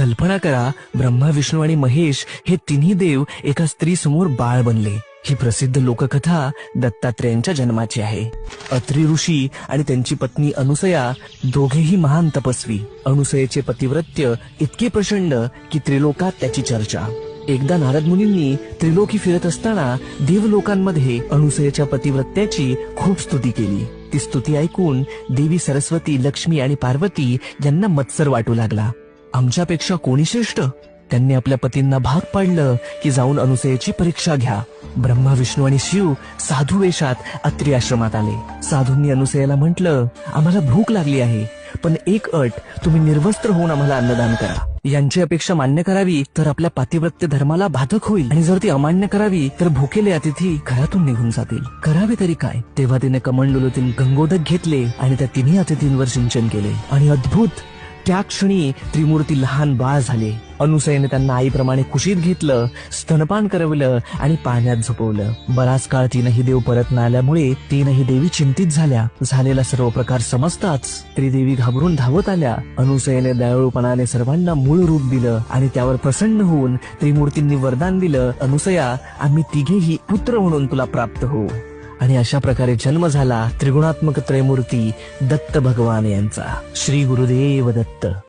कल्पना करा, ब्रह्मा, विष्णू आणि महेश हे तिन्ही देव एका स्त्री समोर बाळ बनले। ही प्रसिद्ध लोककथा दत्तात्रेयांच्या जन्माची आहे। अत्री ऋषी आणि त्यांची पत्नी अनुसया दोघेही महान तपस्वी। अनुसयेचे पतिव्रत्य इतके प्रचंड की त्रिलोकात त्याची चर्चा। एकदा नारद मुनींनी त्रिलोकी फिरत असताना देवलोकांमध्ये अनुसयेच्या पतिव्रत्याची खूप स्तुती केली। ती स्तुती ऐकून देवी सरस्वती, लक्ष्मी आणि पार्वती यांना मत्सर वाटू लागला। आमच्यापेक्षा कोणी श्रेष्ठ? त्यांनी आपल्या पतींना भाग पाडलं की जाऊन अनुसयेची परीक्षा घ्या। ब्रह्मा, विष्णू आणि शिव साधू वेशात अत्री आश्रमात आले। साधूंनी अनुसयेला म्हटलं, आम्हाला भूक लागली आहे, पण एक अट, तुम्ही निर्वस्त्र होऊन आम्हाला अन्नदान करा। यांची अपेक्षा मान्य करावी तर आपल्या पातिव्रत्य धर्माला बाधक होईल, आणि जर ती अमान्य करावी तर भुकेले अतिथी घरातून निघून जातील। करावे तरी काय? तेव्हा तिने कमंडलूतील गंगोदक घेतले आणि त्या तिन्ही अतिथींवर सिंचन केले, आणि अद्भुत, त्या क्षणी त्रिमूर्ती लहान बाळ झाले। अनुसयेने त्यांना आईप्रमाणे कुशीत घेतलं, स्तनपान करवलं आणि पाण्यात झोपवलं। बराच काळ तीनही देव परत न आल्यामुळे तीनही देवी चिंतित झाल्या। झालेला सर्व प्रकार समजताच त्रिदेवी घाबरून धावत आल्या। अनुसयेने दयाळूपणाने सर्वांना मूळ रूप दिलं आणि त्यावर प्रसन्न होऊन त्रिमूर्तींनी वरदान दिलं, अनुसया, आम्ही तिघेही पुत्र म्हणून तुला प्राप्त होऊ। आणि अशा प्रकारे जन्म झाला त्रिगुणात्मक त्रयमूर्ती दत्त भगवान यांचा। श्री गुरुदेव दत्त।